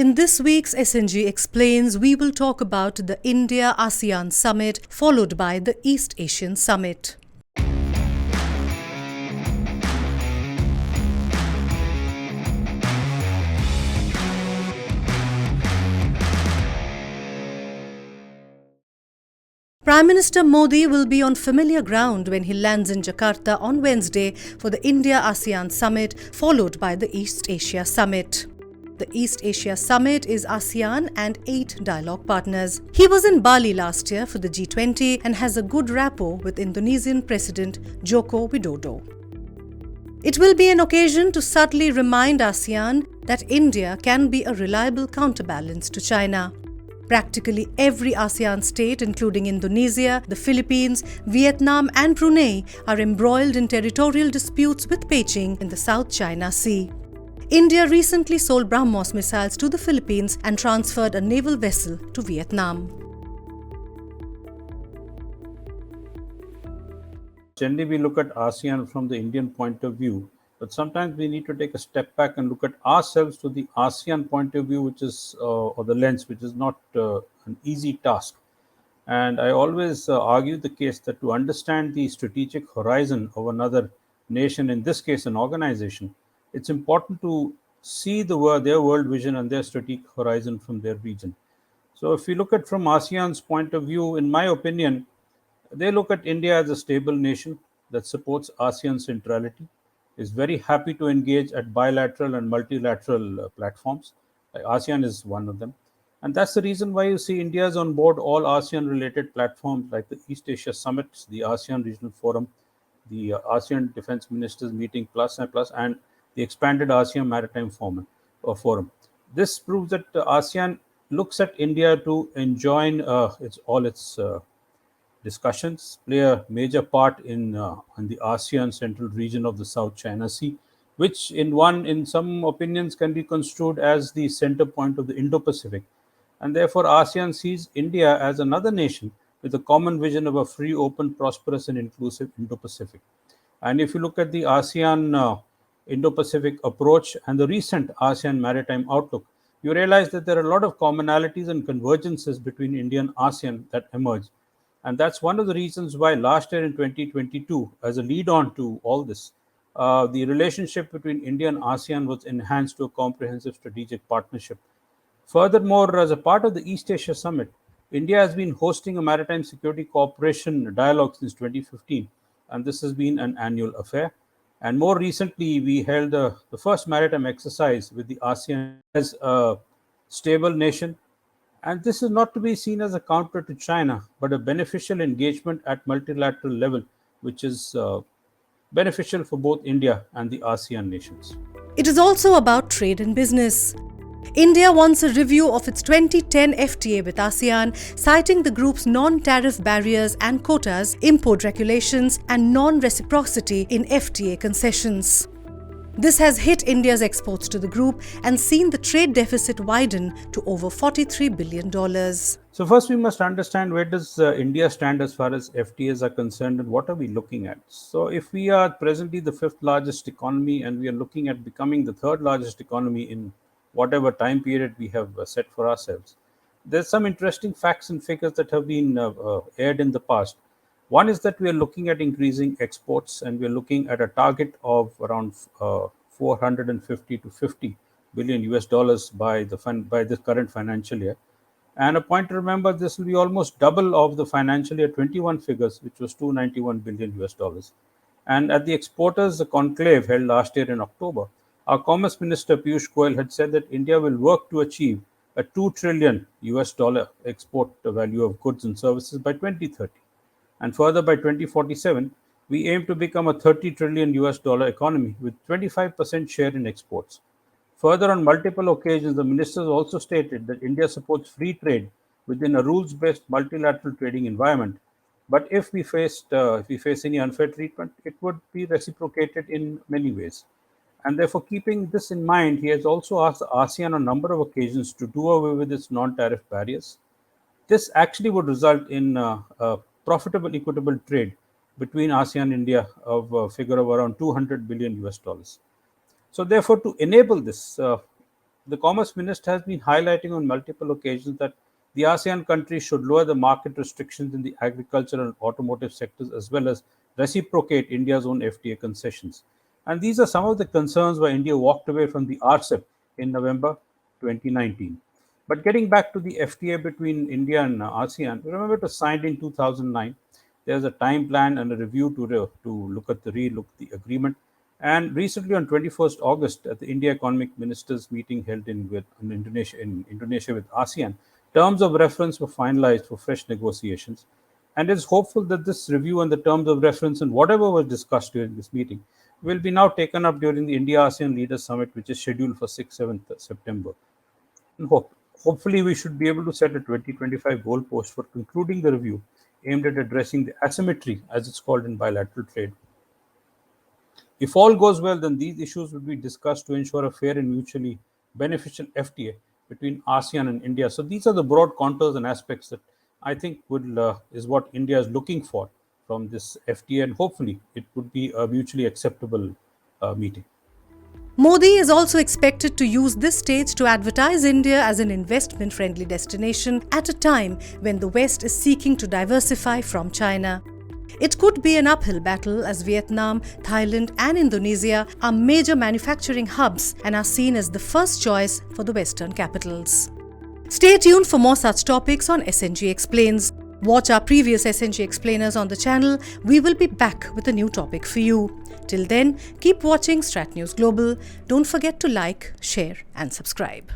In this week's SNG Explains, we will talk about the India-ASEAN Summit, followed by the East Asian Summit. Prime Minister Modi will be on familiar ground when he lands in Jakarta on Wednesday for the India-ASEAN Summit, followed by the East Asia Summit. The East Asia Summit is ASEAN and 8 dialogue partners. He was in Bali last year for the G20 and has a good rapport with Indonesian President Joko Widodo. It will be an occasion to subtly remind ASEAN that India can be a reliable counterbalance to China. Practically every ASEAN state, including Indonesia, the Philippines, Vietnam and Brunei, are embroiled in territorial disputes with Beijing in the South China Sea. India recently sold BrahMos missiles to the Philippines and transferred a naval vessel to Vietnam. Generally, we look at ASEAN from the Indian point of view, but sometimes we need to take a step back and look at ourselves to the ASEAN point of view, which is, or the lens, which is not an easy task. And I always argue the case that to understand the strategic horizon of another nation, in this case an organization, it's important to see their world vision and their strategic horizon from their region. So if we look at from ASEAN's point of view, in my opinion, they look at India as a stable nation that supports ASEAN centrality, is very happy to engage at bilateral and multilateral platforms. ASEAN is one of them. And that's the reason why you see India is on board all ASEAN-related platforms like the East Asia Summit, the ASEAN Regional Forum, the ASEAN Defense Ministers Meeting Plus, and the expanded ASEAN Maritime Forum. This proves that ASEAN looks at India to enjoin its discussions, play a major part in the ASEAN central region of the South China Sea, which in some opinions can be construed as the center point of the Indo-Pacific. And therefore, ASEAN sees India as another nation with a common vision of a free, open, prosperous and inclusive Indo-Pacific. And if you look at the ASEAN Indo-Pacific approach and the recent ASEAN Maritime Outlook, you realize that there are a lot of commonalities and convergences between India and ASEAN that emerge. And that's one of the reasons why last year in 2022, as a lead-on to all this, the relationship between India and ASEAN was enhanced to a comprehensive strategic partnership. Furthermore, as a part of the East Asia Summit, India has been hosting a maritime security cooperation dialogue since 2015, and this has been an annual affair. And more recently, we held the first maritime exercise with the ASEAN as a stable nation. And this is not to be seen as a counter to China, but a beneficial engagement at multilateral level, which is beneficial for both India and the ASEAN nations. It is also about trade and business. India wants a review of its 2010 FTA with ASEAN, citing the group's non-tariff barriers and quotas, import regulations, and non-reciprocity in FTA concessions. This has hit India's exports to the group and seen the trade deficit widen to over $43 billion. So first we must understand where does India stand as far as FTAs are concerned and what are we looking at. So if we are presently the 5th largest economy and we are looking at becoming the 3rd largest economy in whatever time period we have set for ourselves, there's some interesting facts and figures that have been aired in the past. One is that we are looking at increasing exports and we are looking at a target of around 450 to 50 billion US dollars by this current financial year. And a point to remember, this will be almost double of the financial year 21 figures, which was 291 billion US dollars. And at the exporters conclave held last year in October, our Commerce Minister Piyush Goyal had said that India will work to achieve a 2 trillion US dollar export value of goods and services by 2030. And further, by 2047, we aim to become a 30 trillion US dollar economy with 25% share in exports. Further, on multiple occasions, the ministers also stated that India supports free trade within a rules-based multilateral trading environment. But if we face any unfair treatment, it would be reciprocated in many ways. And therefore, keeping this in mind, he has also asked ASEAN on a number of occasions to do away with its non-tariff barriers. This actually would result in a profitable, equitable trade between ASEAN and India of a figure of around 200 billion US dollars. So therefore, to enable this, The Commerce Minister has been highlighting on multiple occasions that the ASEAN countries should lower the market restrictions in the agricultural and automotive sectors as well as reciprocate India's own FTA concessions. And these are some of the concerns why India walked away from the RCEP in November 2019. But getting back to the FTA between India and ASEAN, remember it was signed in 2009. There's a time plan and a review to look at the agreement. And recently, on 21st August, at the India Economic Ministers meeting held in Indonesia with ASEAN, terms of reference were finalized for fresh negotiations. And it is hopeful that this review and the terms of reference and whatever was discussed during this meeting will be now taken up during the India ASEAN Leaders Summit, which is scheduled for 6th 7th September. And hopefully, we should be able to set a 2025 goalpost for concluding the review aimed at addressing the asymmetry, as it's called in bilateral trade. If all goes well, then these issues will be discussed to ensure a fair and mutually beneficial FTA between ASEAN and India. So these are the broad contours and aspects that I think is what India is looking for from this FTA, and hopefully it would be a mutually acceptable meeting. Modi is also expected to use this stage to advertise India as an investment-friendly destination at a time when the West is seeking to diversify from China. It could be an uphill battle as Vietnam, Thailand and Indonesia are major manufacturing hubs and are seen as the first choice for the Western capitals. Stay tuned for more such topics on SNG Explains. Watch our previous SNG Explainers on the channel. We will be back with a new topic for you. Till then, keep watching StratNewsGlobal. Don't forget to like, share and subscribe.